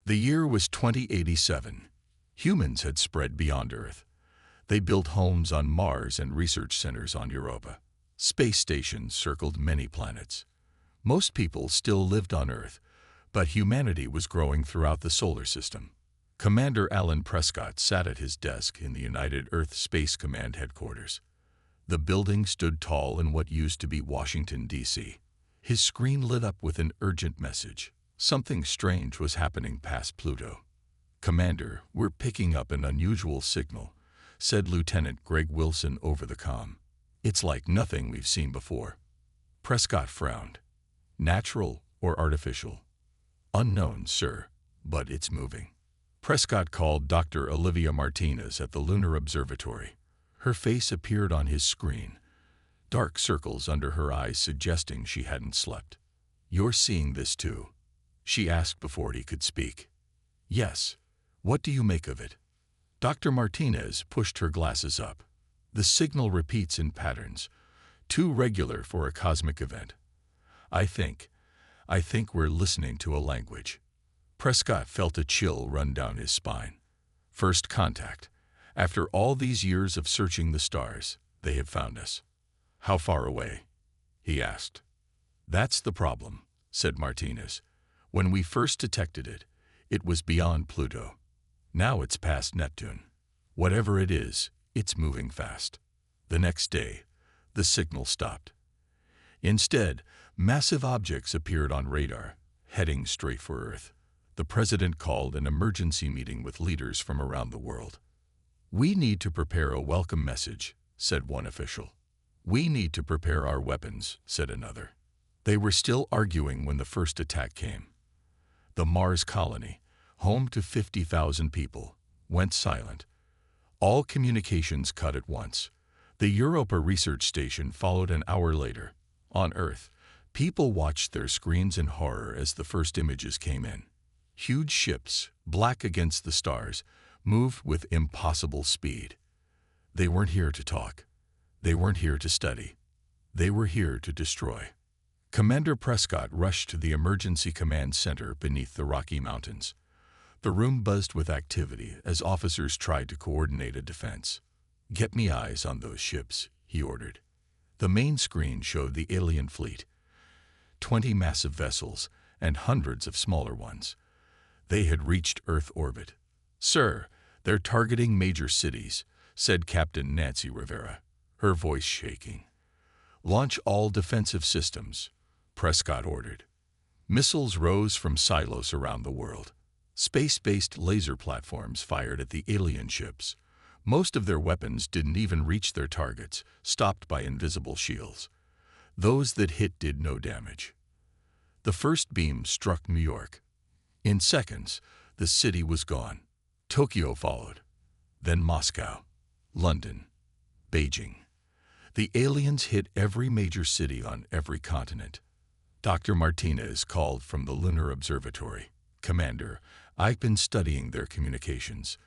The year was 2087. Humans had spread beyond Earth. They built homes on Mars and research centers on Europa. Space stations circled many planets. Most people still lived on Earth, but humanity was growing throughout the solar system. Commander Alan Prescott sat at his desk in the United Earth Space Command headquarters. The building stood tall in what used to be Washington, D.C. His screen lit up with an urgent message. Something strange was happening past Pluto. "Commander, we're picking up an unusual signal," said Lieutenant Greg Wilson over the comm. "It's like nothing we've seen before." Prescott frowned. "Natural or artificial?" "Unknown, sir, but it's moving." Prescott called Dr. Olivia Martinez at the Lunar Observatory. Her face appeared on his screen, dark circles under her eyes suggesting she hadn't slept. "You're seeing this too?" she asked before he could speak. "Yes. What do you make of it?" Dr. Martinez pushed her glasses up. "The signal repeats in patterns, too regular for a cosmic event. I think we're listening to a language." Prescott felt a chill run down his spine. First contact. After all these years of searching the stars, they have found us. "How far away?" he asked. "That's the problem," said Martinez. "When we first detected it, it was beyond Pluto. Now it's past Neptune. Whatever it is, it's moving fast." The next day, the signal stopped. Instead, massive objects appeared on radar, heading straight for Earth. The president called an emergency meeting with leaders from around the world. "We need to prepare a welcome message," said one official. "We need to prepare our weapons," said another. They were still arguing when the first attack came. The Mars colony, home to 50,000 people, went silent. All communications cut at once. The Europa research station followed an hour later. On Earth, people watched their screens in horror as the first images came in. Huge ships, black against the stars, moved with impossible speed. They weren't here to talk. They weren't here to study. They were here to destroy. Commander Prescott rushed to the emergency command center beneath the Rocky Mountains. The room buzzed with activity as officers tried to coordinate a defense. "Get me eyes on those ships," he ordered. The main screen showed the alien fleet, 20 massive vessels and hundreds of smaller ones. They had reached Earth orbit. "Sir, they're targeting major cities," said Captain Nancy Rivera, her voice shaking. "Launch all defensive systems," Prescott ordered. Missiles rose from silos around the world. Space-based laser platforms fired at the alien ships. Most of their weapons didn't even reach their targets, stopped by invisible shields. Those that hit did no damage. The first beam struck New York. In seconds, the city was gone. Tokyo followed, then Moscow, London, Beijing. The aliens hit every major city on every continent. Dr. Martinez called from the Lunar Observatory. "Commander, I've been studying their communications.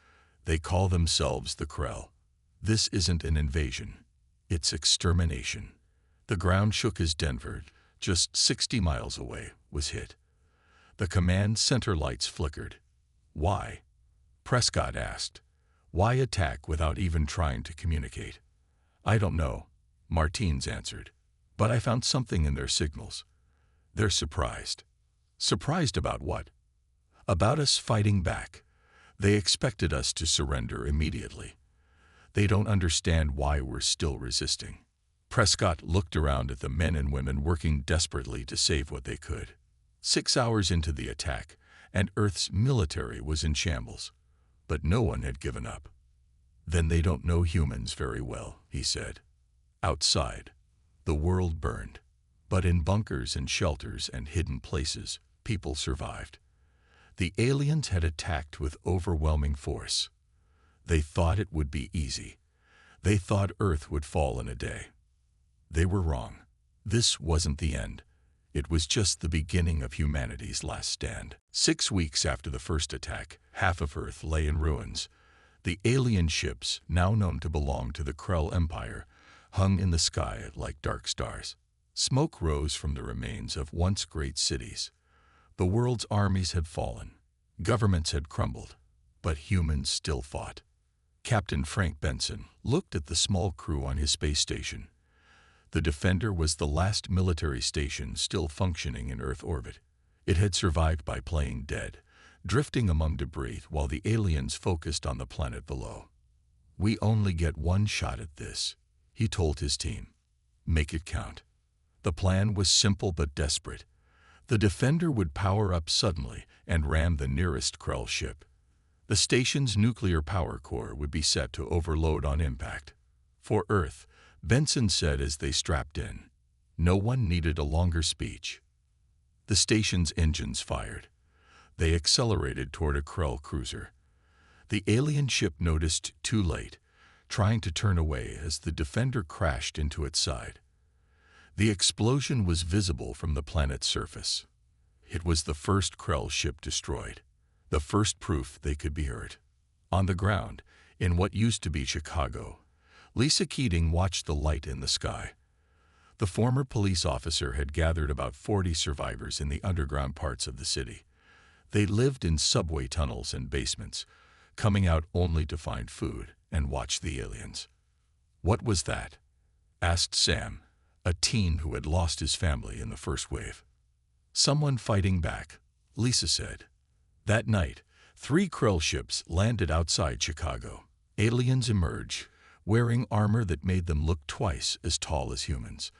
They call themselves the Krell. This isn't an invasion. It's extermination." The ground shook as Denver, just 60 miles away, was hit. The command center lights flickered. "Why?" Prescott asked. "Why attack without even trying to communicate?" "I don't know," Martinez answered. "But I found something in their signals. They're surprised." "Surprised about what?" "About us fighting back. They expected us to surrender immediately. They don't understand why we're still resisting." Prescott looked around at the men and women working desperately to save what they could. 6 hours into the attack, and Earth's military was in shambles. But no one had given up. "Then they don't know humans very well," he said. Outside, the world burned. But in bunkers and shelters and hidden places, people survived. The aliens had attacked with overwhelming force. They thought it would be easy. They thought Earth would fall in a day. They were wrong. This wasn't the end. It was just the beginning of humanity's last stand. 6 weeks after the first attack, half of Earth lay in ruins. The alien ships, now known to belong to the Krell Empire, hung in the sky like dark stars. Smoke rose from the remains of once great cities. The world's armies had fallen. Governments had crumbled, but humans still fought. Captain Frank Benson looked at the small crew on his space station. The Defender was the last military station still functioning in Earth orbit. It had survived by playing dead, drifting among debris while the aliens focused on the planet below. "We only get one shot at this," he told his team. "Make it count." The plan was simple but desperate. The Defender would power up suddenly and ram the nearest Krell ship. The station's nuclear power core would be set to overload on impact. For Earth, Benson said as they strapped in. No one needed a longer speech. The station's engines fired. They accelerated toward a Krell cruiser. The alien ship noticed too late, trying to turn away as the Defender crashed into its side. The explosion was visible from the planet's surface. It was the first Krell ship destroyed, the first proof they could be hurt. On the ground, in what used to be Chicago, Lisa Keating watched the light in the sky. The former police officer had gathered about 40 survivors in the underground parts of the city. They lived in subway tunnels and basements, coming out only to find food and watch the aliens. "What was that?" asked Sam, a teen who had lost his family in the first wave. "Someone fighting back," Lisa said. That night, 3 Krell ships landed outside Chicago. Aliens emerged, wearing armor that made them look twice as tall as humans.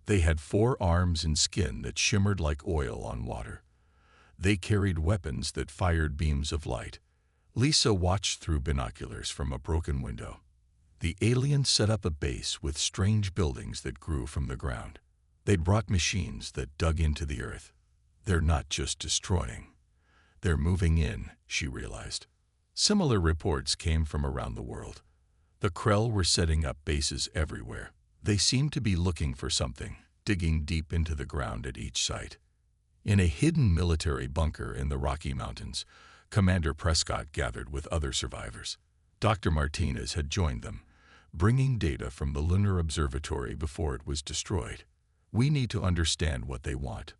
They had 4 arms and skin that shimmered like oil on water. They carried weapons that fired beams of light. Lisa watched through binoculars from a broken window. The aliens set up a base with strange buildings that grew from the ground. They'd brought machines that dug into the earth. They're not just destroying. They're moving in, she realized. Similar reports came from around the world. The Krell were setting up bases everywhere. They seemed to be looking for something, digging deep into the ground at each site. In a hidden military bunker in the Rocky Mountains, Commander Prescott gathered with other survivors. Dr. Martinez had joined them, bringing data from the Lunar Observatory before it was destroyed. "We need to understand what they want,"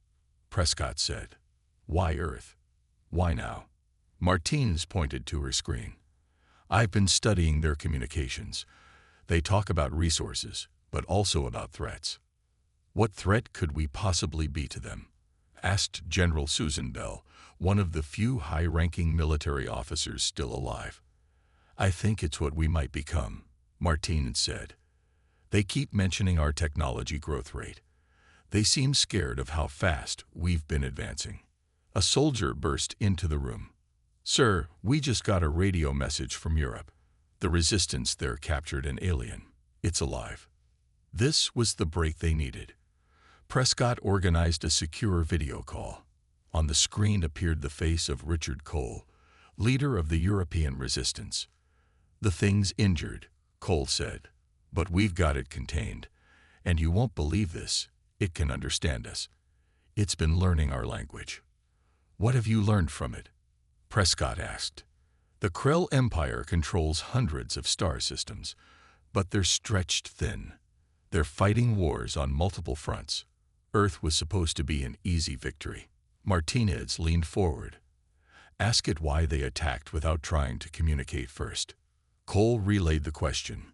Prescott said. "Why Earth? Why now?" Martinez pointed to her screen. "I've been studying their communications. They talk about resources, but also about threats." "What threat could we possibly be to them?" asked General Susan Bell, one of the few high-ranking military officers still alive. "I think it's what we might become," Martinez said. "They keep mentioning our technology growth rate. They seem scared of how fast we've been advancing." A soldier burst into the room. "Sir, we just got a radio message from Europe. The resistance there captured an alien. It's alive." This was the break they needed. Prescott organized a secure video call. On the screen appeared the face of Richard Cole, leader of the European resistance. "The thing's injured," Cole said, "but we've got it contained. And you won't believe this, it can understand us. It's been learning our language." "What have you learned from it?" Prescott asked. "The Krell Empire controls hundreds of star systems, but they're stretched thin. They're fighting wars on multiple fronts. Earth was supposed to be an easy victory." Martinez leaned forward. "Ask it why they attacked without trying to communicate first." Cole relayed the question.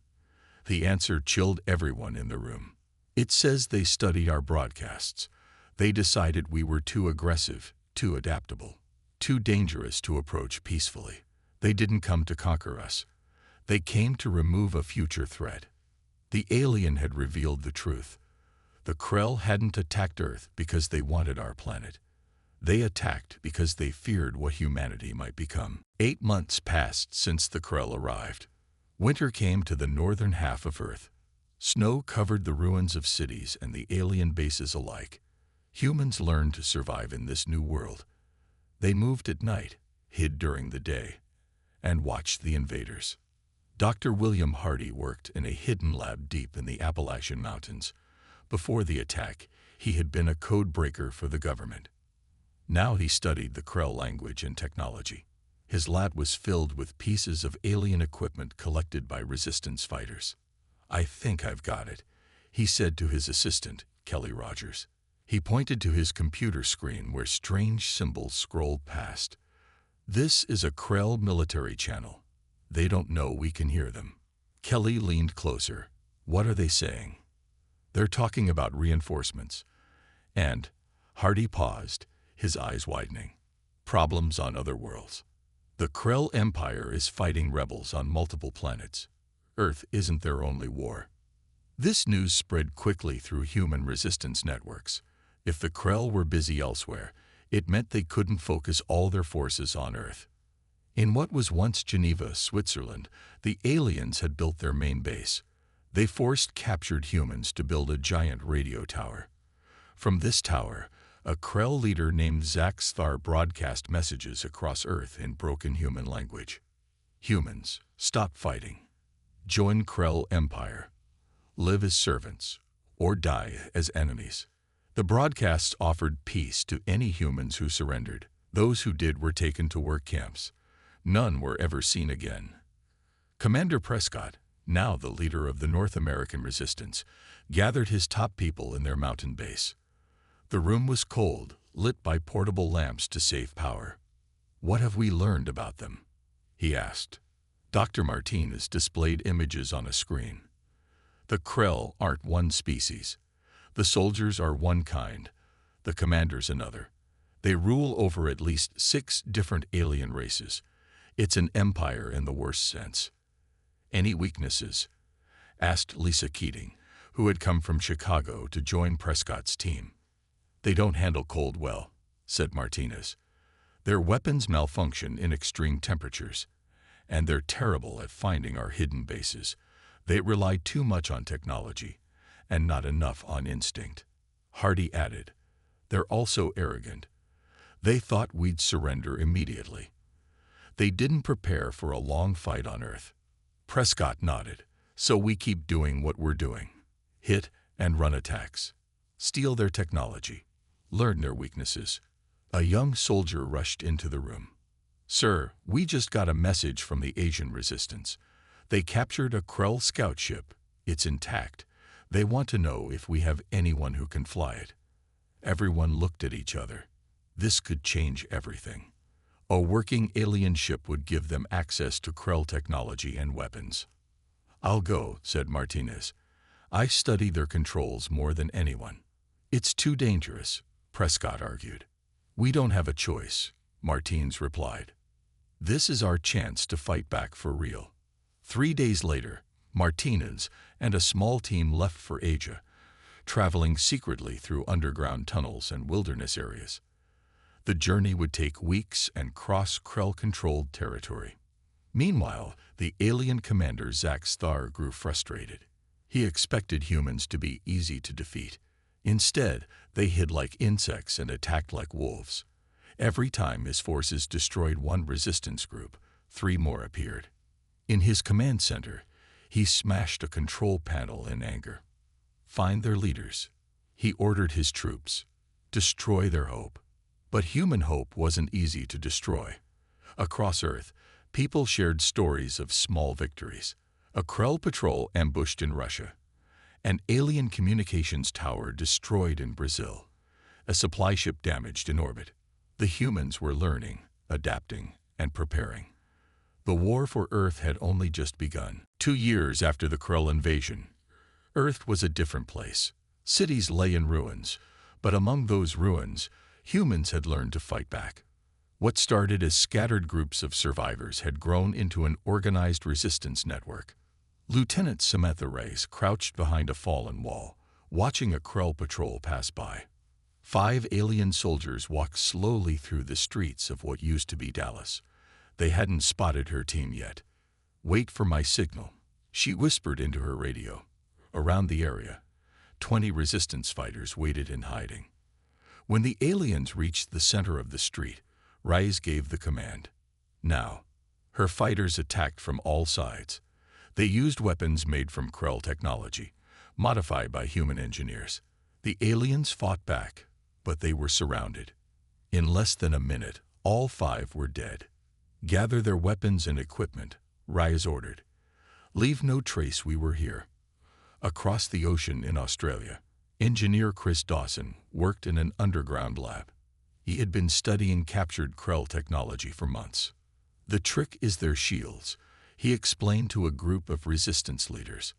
The answer chilled everyone in the room. "It says they studied our broadcasts. They decided we were too aggressive, too adaptable, too dangerous to approach peacefully. They didn't come to conquer us. They came to remove a future threat." The alien had revealed the truth. The Krell hadn't attacked Earth because they wanted our planet. They attacked because they feared what humanity might become. 8 months passed since the Krell arrived. Winter came to the northern half of Earth. Snow covered the ruins of cities and the alien bases alike. Humans learned to survive in this new world. They moved at night, hid during the day, and watched the invaders. Dr. William Hardy worked in a hidden lab deep in the Appalachian Mountains. Before the attack, he had been a code breaker for the government. Now he studied the Krell language and technology. His lab was filled with pieces of alien equipment collected by resistance fighters. "I think I've got it," he said to his assistant, Kelly Rogers. He pointed to his computer screen where strange symbols scrolled past. This is a Krell military channel. They don't know we can hear them. Kelly leaned closer. What are they saying? They're talking about reinforcements. And Hardy paused, his eyes widening. Problems on other worlds. The Krell Empire is fighting rebels on multiple planets. Earth isn't their only war. This news spread quickly through human resistance networks. If the Krell were busy elsewhere, it meant they couldn't focus all their forces on Earth. In what was once Geneva, Switzerland, the aliens had built their main base. They forced captured humans to build a giant radio tower. From this tower, a Krell leader named Zak Thar broadcast messages across Earth in broken human language. Humans, stop fighting. Join Krell Empire. Live as servants, or die as enemies. The broadcasts offered peace to any humans who surrendered. Those who did were taken to work camps. None were ever seen again. Commander Prescott, now the leader of the North American resistance, gathered his top people in their mountain base. The room was cold, lit by portable lamps to save power. What have we learned about them? He asked. Dr. Martinez displayed images on a screen. The Krell aren't one species. The soldiers are one kind, the commanders another. They rule over at least 6 different alien races. It's an empire in the worst sense. Any weaknesses? Asked Lisa Keating, who had come from Chicago to join Prescott's team. They don't handle cold well, said Martinez. Their weapons malfunction in extreme temperatures, and they're terrible at finding our hidden bases. They rely too much on technology, and not enough on instinct. Hardy added, they're also arrogant. They thought we'd surrender immediately. They didn't prepare for a long fight on Earth. Prescott nodded. So we keep doing what we're doing. Hit and run attacks. Steal their technology. Learn their weaknesses. A young soldier rushed into the room. Sir, we just got a message from the Asian resistance. They captured a Krell scout ship. It's intact. They want to know if we have anyone who can fly it. Everyone looked at each other. This could change everything. A working alien ship would give them access to Krell technology and weapons. I'll go, said Martinez. I study their controls more than anyone. It's too dangerous, Prescott argued. We don't have a choice, Martinez replied. This is our chance to fight back for real. 3 days later, Martinez and a small team left for Asia, traveling secretly through underground tunnels and wilderness areas. The journey would take weeks and cross Krell-controlled territory. Meanwhile, the alien commander Zak Thar grew frustrated. He expected humans to be easy to defeat. Instead, they hid like insects and attacked like wolves. Every time his forces destroyed one resistance group, 3 more appeared. In his command center, he smashed a control panel in anger. Find their leaders. He ordered his troops. Destroy their hope. But human hope wasn't easy to destroy. Across Earth, people shared stories of small victories. A Krell patrol ambushed in Russia. An alien communications tower destroyed in Brazil. A supply ship damaged in orbit. The humans were learning, adapting, and preparing. The war for Earth had only just begun. 2 years after the Krell invasion, Earth was a different place. Cities lay in ruins, but among those ruins, humans had learned to fight back. What started as scattered groups of survivors had grown into an organized resistance network. Lieutenant Samantha Reyes crouched behind a fallen wall, watching a Krell patrol pass by. 5 alien soldiers walked slowly through the streets of what used to be Dallas. They hadn't spotted her team yet. Wait for my signal, she whispered into her radio. Around the area, 20 resistance fighters waited in hiding. When the aliens reached the center of the street, Reyes gave the command. Now, her fighters attacked from all sides. They used weapons made from Krell technology, modified by human engineers. The aliens fought back, but they were surrounded. In less than a minute, all 5 were dead. Gather their weapons and equipment, Reyes ordered. Leave no trace we were here. Across the ocean in Australia, engineer Chris Dawson worked in an underground lab. He had been studying captured Krell technology for months. The trick is their shields, he explained to a group of resistance leaders.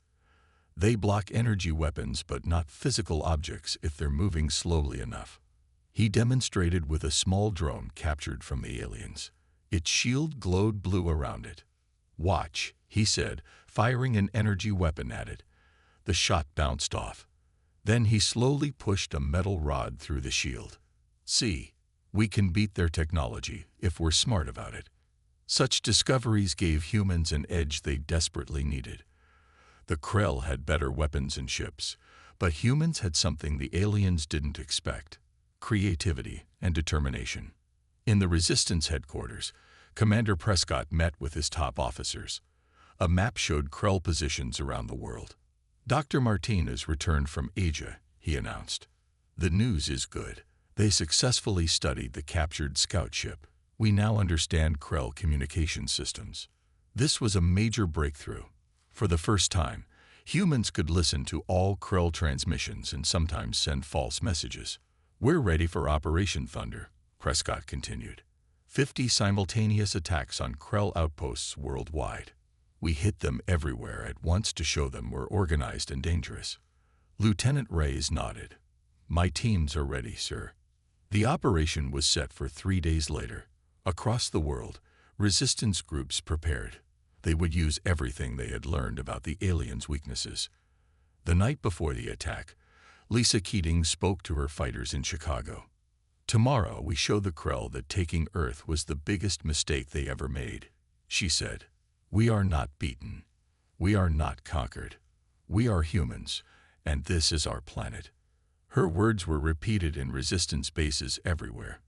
They block energy weapons but not physical objects if they're moving slowly enough. He demonstrated with a small drone captured from the aliens. Its shield glowed blue around it. "Watch," he said, firing an energy weapon at it. The shot bounced off. Then he slowly pushed a metal rod through the shield. "See, we can beat their technology if we're smart about it." Such discoveries gave humans an edge they desperately needed. The Krell had better weapons and ships, but humans had something the aliens didn't expect: creativity and determination. In the Resistance headquarters, Commander Prescott met with his top officers. A map showed Krell positions around the world. "Dr. Martinez returned from Asia," he announced. "The news is good. They successfully studied the captured scout ship. We now understand Krell communication systems." This was a major breakthrough. For the first time, humans could listen to all Krell transmissions and sometimes send false messages. "We're ready for Operation Thunder," Prescott continued. 50 simultaneous attacks on Krell outposts worldwide. We hit them everywhere at once to show them we're organized and dangerous. Lieutenant Reyes nodded. "My teams are ready, sir." The operation was set for 3 days later. Across the world, resistance groups prepared. They would use everything they had learned about the aliens' weaknesses. The night before the attack, Lisa Keating spoke to her fighters in Chicago. "Tomorrow we show the Krell that taking Earth was the biggest mistake they ever made," she said. "We are not beaten. We are not conquered. We are humans, and this is our planet." Her words were repeated in resistance bases everywhere.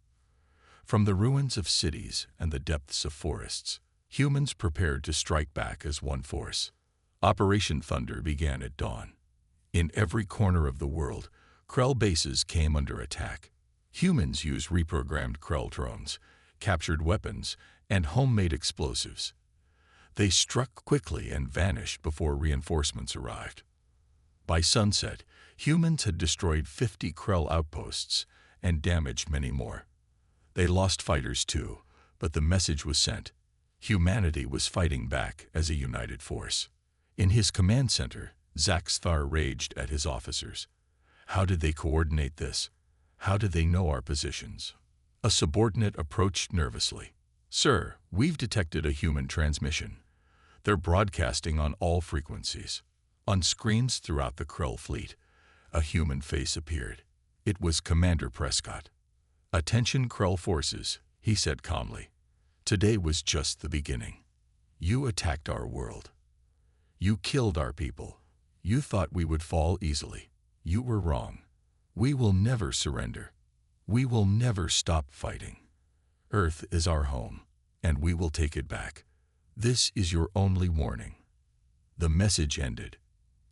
From the ruins of cities and the depths of forests, humans prepared to strike back as one force. Operation Thunder began at dawn. In every corner of the world, Krell bases came under attack. Humans used reprogrammed Krell drones, captured weapons, and homemade explosives. They struck quickly and vanished before reinforcements arrived. By sunset, humans had destroyed 50 Krell outposts and damaged many more. They lost fighters too, but the message was sent. Humanity was fighting back as a united force. In his command center, Zach Sthar raged at his officers. How did they coordinate this? How did they know our positions? A subordinate approached nervously. "Sir, we've detected a human transmission. They're broadcasting on all frequencies." On screens throughout the Krell fleet, a human face appeared. It was Commander Prescott. "Attention Krell forces," he said calmly. "Today was just the beginning. You attacked our world. You killed our people. You thought we would fall easily. You were wrong. We will never surrender. We will never stop fighting. Earth is our home, and we will take it back. This is your only warning." The message ended.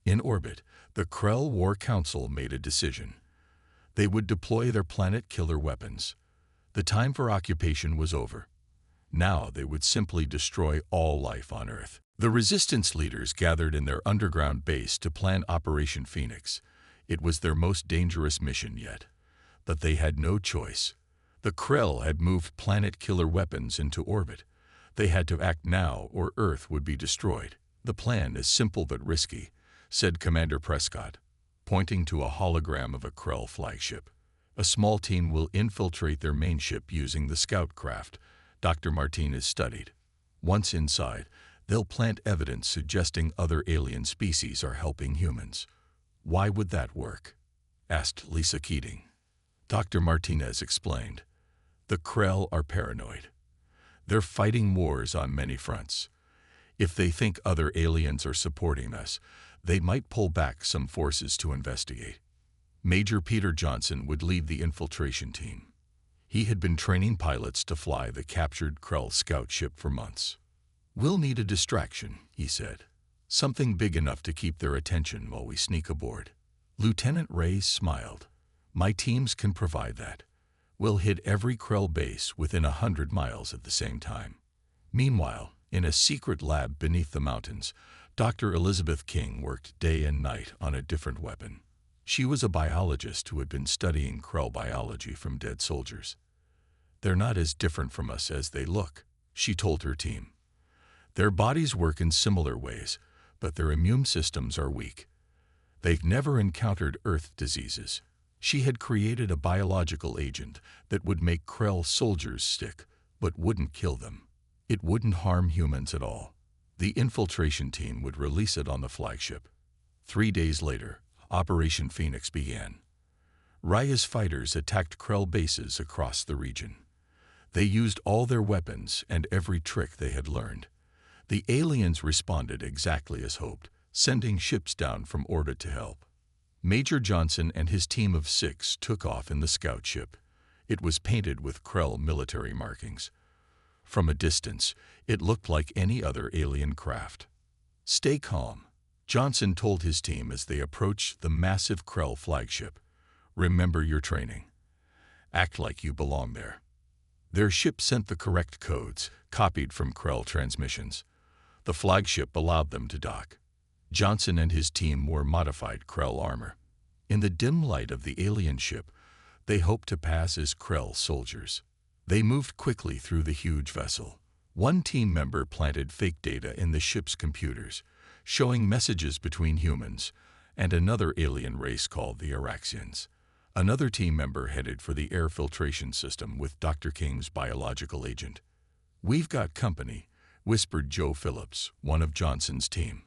In orbit, the Krell War Council made a decision. They would deploy their planet-killer weapons. The time for occupation was over. Now they would simply destroy all life on Earth. The resistance leaders gathered in their underground base to plan Operation Phoenix. It was their most dangerous mission yet. But they had no choice. The Krell had moved planet-killer weapons into orbit. They had to act now or Earth would be destroyed. "The plan is simple but risky," said Commander Prescott, pointing to a hologram of a Krell flagship. "A small team will infiltrate their main ship using the scout craft Dr. Martinez studied. Once inside, they'll plant evidence suggesting other alien species are helping humans." "Why would that work?" asked Lisa Keating. Dr. Martinez explained. "The Krell are paranoid. They're fighting wars on many fronts. If they think other aliens are supporting us, they might pull back some forces to investigate." Major Peter Johnson would lead the infiltration team. He had been training pilots to fly the captured Krell scout ship for months. "We'll need a distraction," he said. "Something big enough to keep their attention while we sneak aboard." Lieutenant Reyes smiled. "My teams can provide that. We'll hit every Krell base within 100 miles at the same time." Meanwhile, in a secret lab beneath the mountains, Dr. Elizabeth King worked day and night on a different weapon. She was a biologist who had been studying Krell biology from dead soldiers. "They're not as different from us as they look," she told her team. "Their bodies work in similar ways, but their immune systems are weak. They've never encountered Earth diseases." She had created a biological agent that would make Krell soldiers sick, but wouldn't kill them. It wouldn't harm humans at all. The infiltration team would release it on the flagship. 3 days later, Operation Phoenix began. Raya's fighters attacked Krell bases across the region. They used all their weapons and every trick they had learned. The aliens responded exactly as hoped, sending ships down from orbit to help. Major Johnson and his team of 6 took off in the scout ship. It was painted with Krell military markings. From a distance, it looked like any other alien craft. "Stay calm," Johnson told his team as they approached the massive Krell flagship. "Remember your training. Act like you belong there." Their ship sent the correct codes, copied from Krell transmissions. The flagship allowed them to dock. Johnson and his team wore modified Krell armor. In the dim light of the alien ship, they hoped to pass as Krell soldiers. They moved quickly through the huge vessel. One team member planted fake data in the ship's computers, showing messages between humans and another alien race called the Araxians. Another team member headed for the air filtration system with Dr. King's biological agent. "We've got company," whispered Joe Phillips, one of Johnson's team.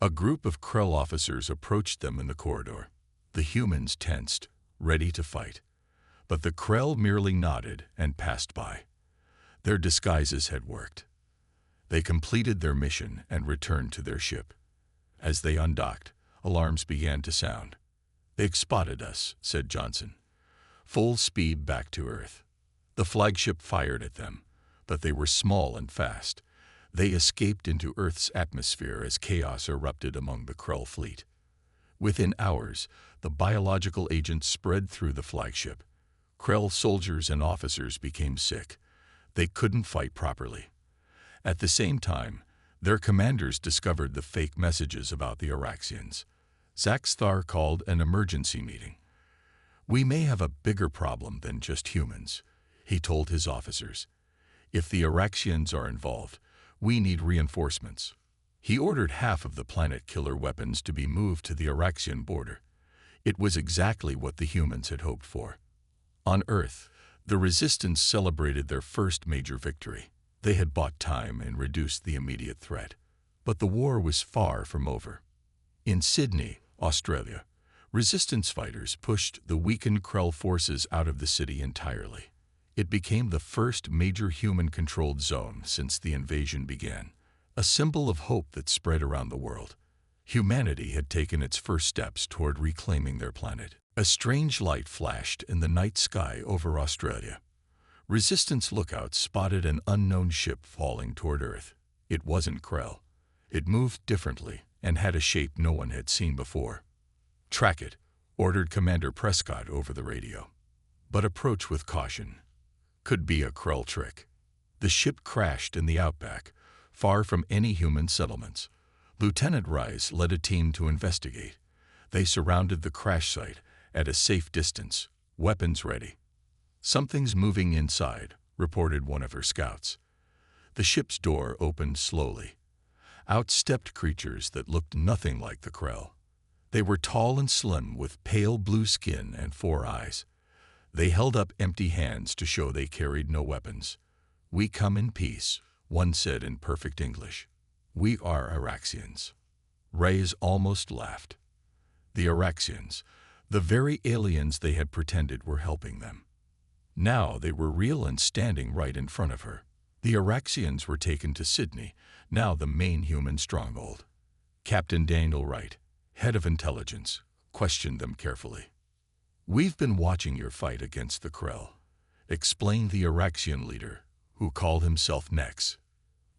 A group of Krell officers approached them in the corridor. The humans tensed, ready to fight. But the Krell merely nodded and passed by. Their disguises had worked. They completed their mission and returned to their ship. As they undocked, alarms began to sound. "They've spotted us," said Johnson. "Full speed back to Earth." The flagship fired at them, but they were small and fast. They escaped into Earth's atmosphere as chaos erupted among the Krell fleet. Within hours, the biological agent spread through the flagship. Krell soldiers and officers became sick. They couldn't fight properly. At the same time, their commanders discovered the fake messages about the Araxians. Zaxthar called an emergency meeting. "We may have a bigger problem than just humans," he told his officers. "If the Araxians are involved, we need reinforcements." He ordered half of the planet killer weapons to be moved to the Araxian border. It was exactly what the humans had hoped for. On Earth, the Resistance celebrated their first major victory. They had bought time and reduced the immediate threat. But the war was far from over. In Sydney, Australia, Resistance fighters pushed the weakened Krell forces out of the city entirely. It became the first major human-controlled zone since the invasion began, a symbol of hope that spread around the world. Humanity had taken its first steps toward reclaiming their planet. A strange light flashed in the night sky over Australia. Resistance lookouts spotted an unknown ship falling toward Earth. It wasn't Krell. It moved differently and had a shape no one had seen before. "Track it," ordered Commander Prescott over the radio. "But approach with caution. Could be a Krell trick." The ship crashed in the outback, far from any human settlements. Lieutenant Rice led a team to investigate. They surrounded the crash site at a safe distance, weapons ready. "Something's moving inside," reported one of her scouts. The ship's door opened slowly. Out stepped creatures that looked nothing like the Krell. They were tall and slim with pale blue skin and 4 eyes. They held up empty hands to show they carried no weapons. "We come in peace," one said in perfect English. "We are Araxians." Reyes almost laughed. The Araxians, the very aliens they had pretended were helping them. Now they were real and standing right in front of her. The Araxians were taken to Sydney, now the main human stronghold. Captain Daniel Wright, head of intelligence, questioned them carefully. "We've been watching your fight against the Krell," explained the Araxian leader, who called himself Nex.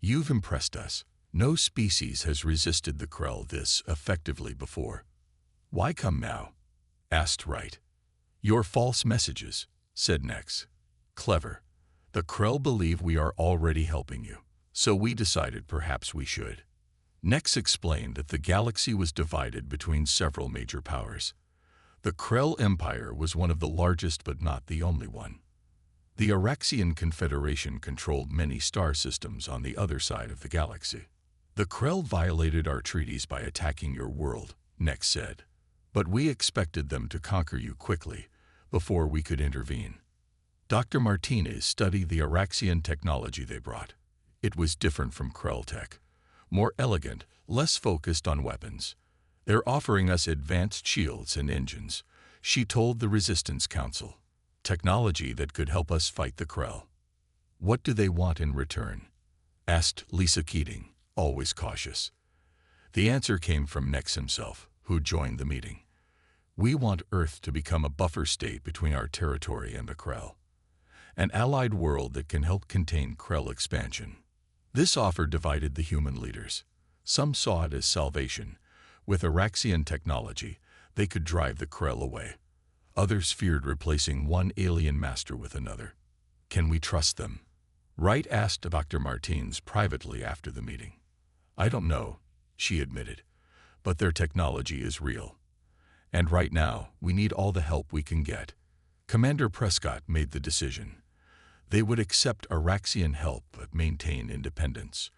"You've impressed us. No species has resisted the Krell this effectively before." "Why come now?" asked Wright. "Your false messages," said Nex. "Clever. The Krell believe we are already helping you, so we decided perhaps we should." Nex explained that the galaxy was divided between several major powers. The Krell Empire was one of the largest but not the only one. The Araxian Confederation controlled many star systems on the other side of the galaxy. The Krell violated our treaties by attacking your world, Nex said. But we expected them to conquer you quickly, before we could intervene. Dr. Martinez studied the Araxian technology they brought. It was different from Krell tech. More elegant, less focused on weapons. They're offering us advanced shields and engines, she told the Resistance Council. Technology that could help us fight the Krell. What do they want in return? Asked Lisa Keating, always cautious. The answer came from Nex himself, who joined the meeting. We want Earth to become a buffer state between our territory and the Krell. An allied world that can help contain Krell expansion. This offer divided the human leaders. Some saw it as salvation. With Araxian technology, they could drive the Krell away. Others feared replacing one alien master with another. Can we trust them? Wright asked Dr. Martins privately after the meeting. I don't know, she admitted, but their technology is real. And right now, we need all the help we can get. Commander Prescott made the decision. They would accept Araxian help but maintain independence.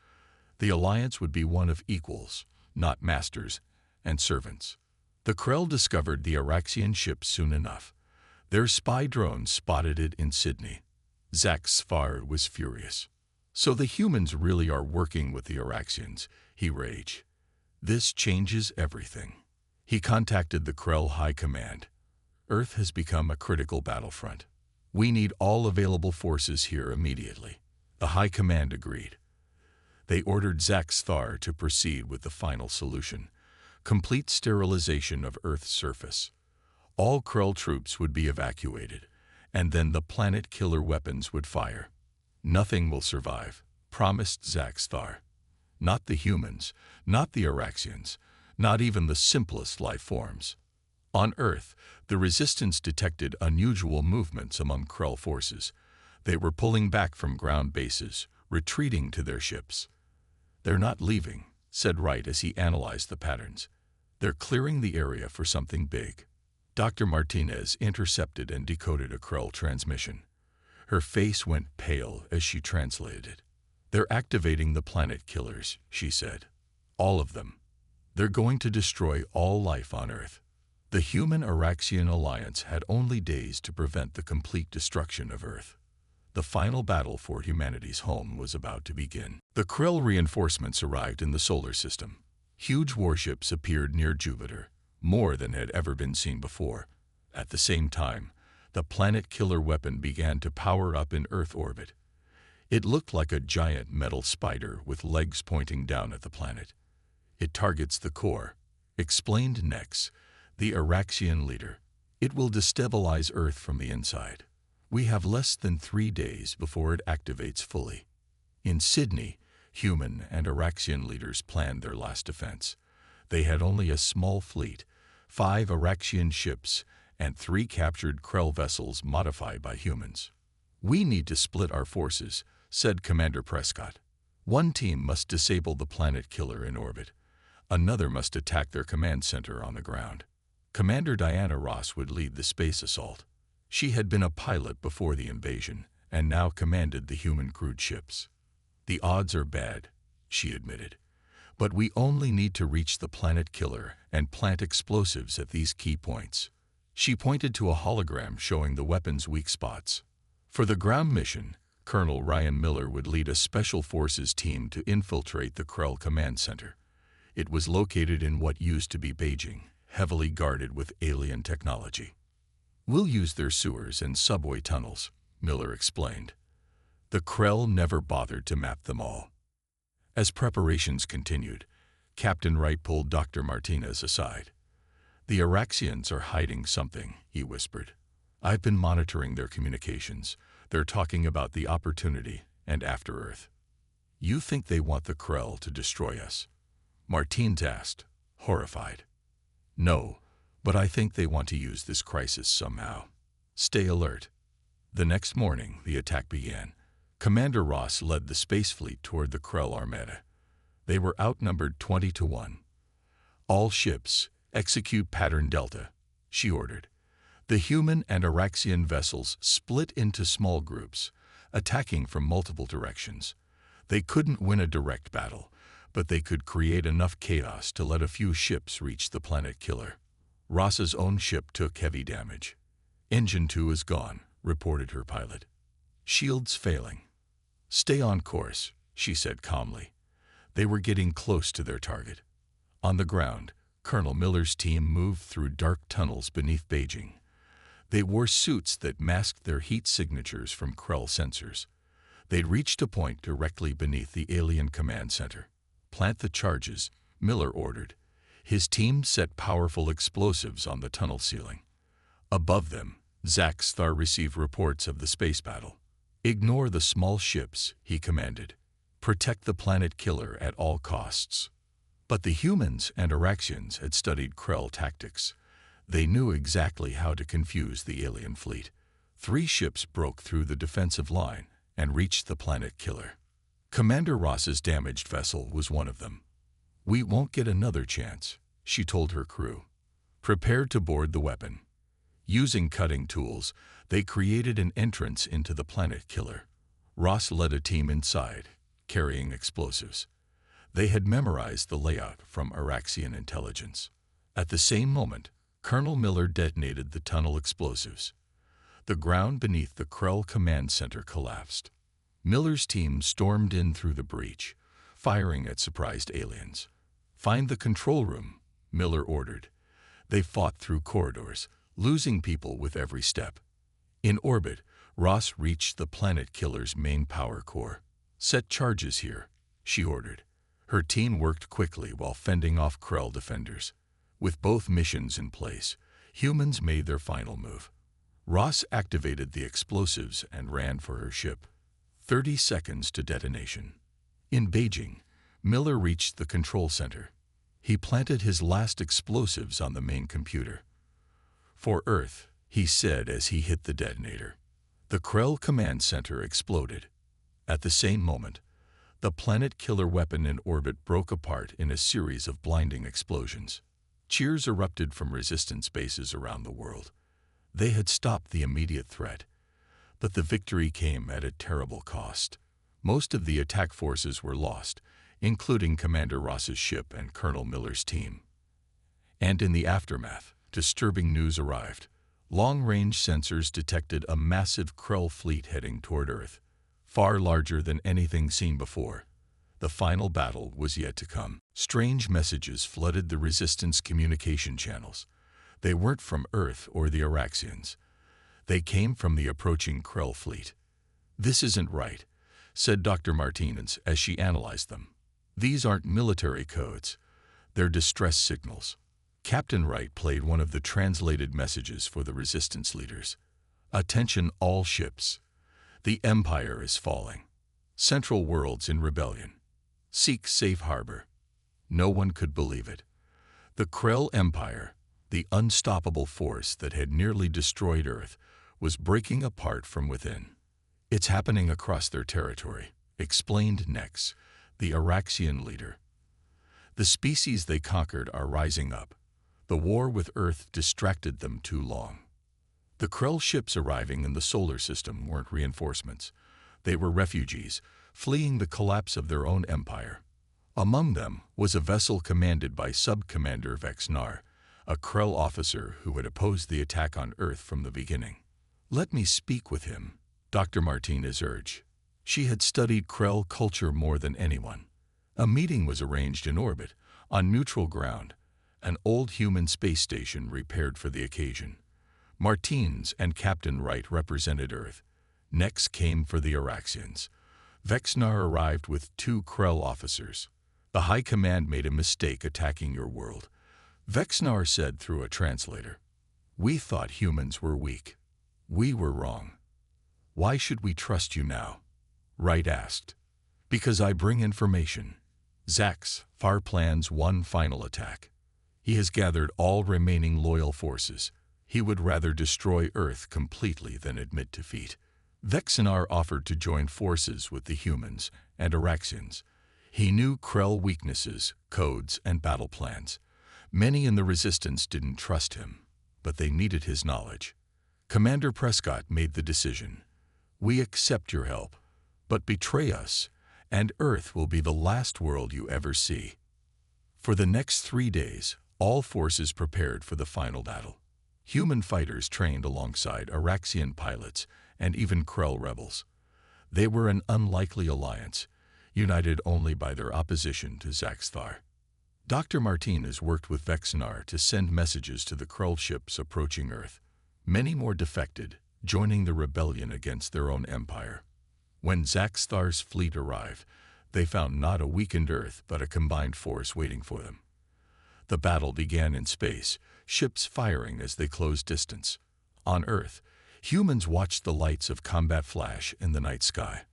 The alliance would be one of equals, not masters and servants. The Krell discovered the Araxian ship soon enough. Their spy drone spotted it in Sydney. Zach Sfar was furious. So the humans really are working with the Araxians, he raged. This changes everything. He contacted the Krell High Command. Earth has become a critical battlefront. We need all available forces here immediately. The High Command agreed. They ordered Zach Sfar to proceed with the final solution. Complete sterilization of Earth's surface. All Krell troops would be evacuated, and then the planet-killer weapons would fire. Nothing will survive, promised Zach Sfar. Not the humans, not the Araxians, not even the simplest life forms. On Earth, the Resistance detected unusual movements among Krell forces. They were pulling back from ground bases, retreating to their ships. They're not leaving, said Wright as he analyzed the patterns. They're clearing the area for something big. Dr. Martinez intercepted and decoded a Krell transmission. Her face went pale as she translated it. They're activating the planet killers, she said. All of them. They're going to destroy all life on Earth. The Human-Araxian Alliance had only days to prevent the complete destruction of Earth. The final battle for humanity's home was about to begin. The Krell reinforcements arrived in the solar system. Huge warships appeared near Jupiter, more than had ever been seen before. At the same time, the planet-killer weapon began to power up in Earth orbit. It looked like a giant metal spider with legs pointing down at the planet. It targets the core, explained Nex, the Araxian leader. It will destabilize Earth from the inside. We have less than 3 days before it activates fully. In Sydney, human and Araxian leaders planned their last defense. They had only a small fleet, 5 Araxian ships, and 3 captured Krell vessels modified by humans. We need to split our forces, said Commander Prescott. One team must disable the planet killer in orbit. Another must attack their command center on the ground. Commander Diana Ross would lead the space assault. She had been a pilot before the invasion and now commanded the human crewed ships. The odds are bad, she admitted, but we only need to reach the planet killer and plant explosives at these key points. She pointed to a hologram showing the weapon's weak spots. For the ground mission, Colonel Ryan Miller would lead a special forces team to infiltrate the Krell command center. It was located in what used to be Beijing, heavily guarded with alien technology. We'll use their sewers and subway tunnels, Miller explained. The Krell never bothered to map them all. As preparations continued, Captain Wright pulled Dr. Martinez aside. The Araxians are hiding something, he whispered. I've been monitoring their communications. They're talking about the opportunity and After-Earth. You think they want the Krell to destroy us? Martins asked, horrified. No, but I think they want to use this crisis somehow. Stay alert. The next morning, the attack began. Commander Ross led the space fleet toward the Krell Armada. They were outnumbered 20-1. All ships, execute pattern Delta, she ordered. The human and Araxian vessels split into small groups, attacking from multiple directions. They couldn't win a direct battle, but they could create enough chaos to let a few ships reach the planet killer. Ross's own ship took heavy damage. "Engine 2 is gone," reported her pilot. "Shields failing." "Stay on course," she said calmly. They were getting close to their target. On the ground, Colonel Miller's team moved through dark tunnels beneath Beijing. They wore suits that masked their heat signatures from Krell sensors. They'd reached a point directly beneath the alien command center. "Plant the charges," Miller ordered. His team set powerful explosives on the tunnel ceiling. Above them, Zaxthar received reports of the space battle. "Ignore the small ships," he commanded. "Protect the planet killer at all costs." But the humans and Araxians had studied Krell tactics. They knew exactly how to confuse the alien fleet. 3 ships broke through the defensive line and reached the planet killer. Commander Ross's damaged vessel was one of them. "We won't get another chance," she told her crew. "Prepare to board the weapon." Using cutting tools, they created an entrance into the planet killer. Ross led a team inside, carrying explosives. They had memorized the layout from Araxian intelligence. At the same moment, Colonel Miller detonated the tunnel explosives. The ground beneath the Krell command center collapsed. Miller's team stormed in through the breach, firing at surprised aliens. "Find the control room," Miller ordered. They fought through corridors, losing people with every step. In orbit, Ross reached the planet killer's main power core. "Set charges here," she ordered. Her team worked quickly while fending off Krell defenders. With both missions in place, humans made their final move. Ross activated the explosives and ran for her ship. 30 seconds to detonation. In Beijing, Miller reached the control center. He planted his last explosives on the main computer. "For Earth," he said as he hit the detonator. The Krell command center exploded. At the same moment, the planet killer weapon in orbit broke apart in a series of blinding explosions. Cheers erupted from resistance bases around the world. They had stopped the immediate threat, but the victory came at a terrible cost. Most of the attack forces were lost, including Commander Ross's ship and Colonel Miller's team. And in the aftermath, disturbing news arrived. Long-range sensors detected a massive Krell fleet heading toward Earth, far larger than anything seen before. The final battle was yet to come. Strange messages flooded the Resistance communication channels. They weren't from Earth or the Araxians. They came from the approaching Krell fleet. "This isn't right," said Dr. Martinez as she analyzed them. "These aren't military codes. They're distress signals." Captain Wright played one of the translated messages for the Resistance leaders. "Attention all ships. The Empire is falling. Central World's in rebellion. Seek safe harbor." No one could believe it. The Krell Empire, the unstoppable force that had nearly destroyed Earth, was breaking apart from within. "It's happening across their territory," explained Nex, the Araxian leader. "The species they conquered are rising up. The war with Earth distracted them too long." The Krell ships arriving in the solar system weren't reinforcements. They were refugees, fleeing the collapse of their own empire. Among them was a vessel commanded by Sub-Commander Vexnar, a Krell officer who had opposed the attack on Earth from the beginning. "Let me speak with him," Dr. Martinez urged. She had studied Krell culture more than anyone. A meeting was arranged in orbit, on neutral ground, an old human space station repaired for the occasion. Martinez and Captain Wright represented Earth. Nex came for the Araxians. Vexnar arrived with 2 Krell officers. "The High Command made a mistake attacking your world," Vexnar said through a translator. "We thought humans were weak. We were wrong." "Why should we trust you now?" Wright asked. "Because I bring information. Zaxthar plans one final attack. He has gathered all remaining loyal forces. He would rather destroy Earth completely than admit defeat." Vexnar offered to join forces with the humans and Araxians. He knew Krell weaknesses, codes, and battle plans. Many in the Resistance didn't trust him. but they needed his knowledge. Commander Prescott made the decision. We accept your help, but betray us, and Earth will be the last world you ever see. For the next 3 days, all forces prepared for the final battle. Human fighters trained alongside Araxian pilots and even Krell rebels. They were an unlikely alliance, united only by their opposition to Zaxthar. Dr. Martinez worked with Vexenar to send messages to the Krell ships approaching Earth. Many more defected, joining the rebellion against their own empire. When Zaxthar's fleet arrived, they found not a weakened Earth but a combined force waiting for them. The battle began in space, ships firing as they closed distance. On Earth, humans watched the lights of combat flash in the night sky.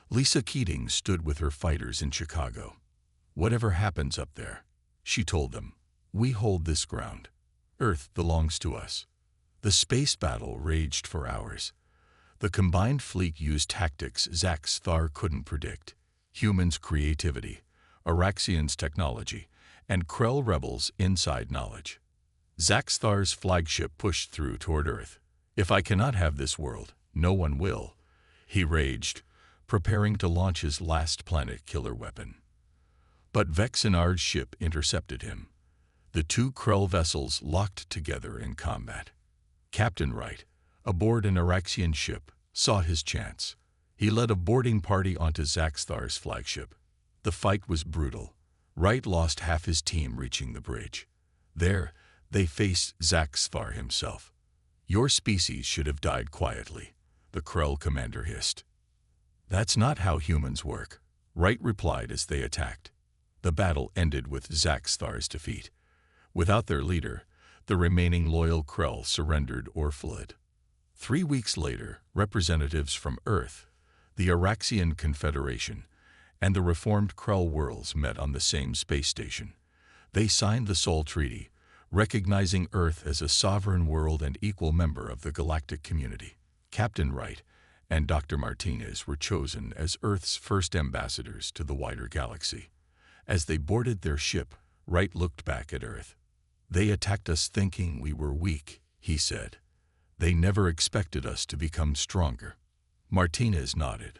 Lisa Keating stood with her fighters in Chicago. Whatever happens up there, she told them, we hold this ground. Earth belongs to us. The space battle raged for hours. The combined fleet used tactics Zaxthar couldn't predict. Humans' creativity, Araxians' technology, and Krell rebels' inside knowledge. Zaxthar's flagship pushed through toward Earth. If I cannot have this world, no one will, he raged, preparing to launch his last planet-killer weapon. But Vexenar's ship intercepted him. The two Krell vessels locked together in combat. Captain Wright, aboard an Araxian ship, saw his chance. He led a boarding party onto Zaxthar's flagship. The fight was brutal. Wright lost half his team reaching the bridge. There, they faced Zaxthar himself. Your species should have died quietly, the Krell commander hissed. That's not how humans work, Wright replied as they attacked. The battle ended with Zaxthar's defeat. Without their leader, the remaining loyal Krell surrendered or fled. 3 weeks later, representatives from Earth, the Araxian Confederation, and the reformed Krell worlds met on the same space station. They signed the Sol Treaty, recognizing Earth as a sovereign world and equal member of the galactic community. Captain Wright and Dr. Martinez were chosen as Earth's first ambassadors to the wider galaxy. As they boarded their ship, Wright looked back at Earth. They attacked us thinking we were weak, he said. They never expected us to become stronger. Martinez nodded.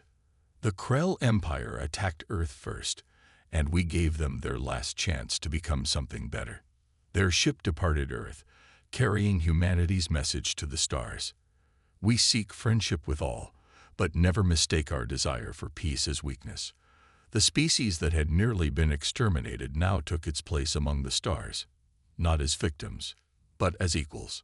The Krell Empire attacked Earth first, and we gave them their last chance to become something better. Their ship departed Earth, carrying humanity's message to the stars. We seek friendship with all, but never mistake our desire for peace as weakness. The species that had nearly been exterminated now took its place among the stars, not as victims, but as equals.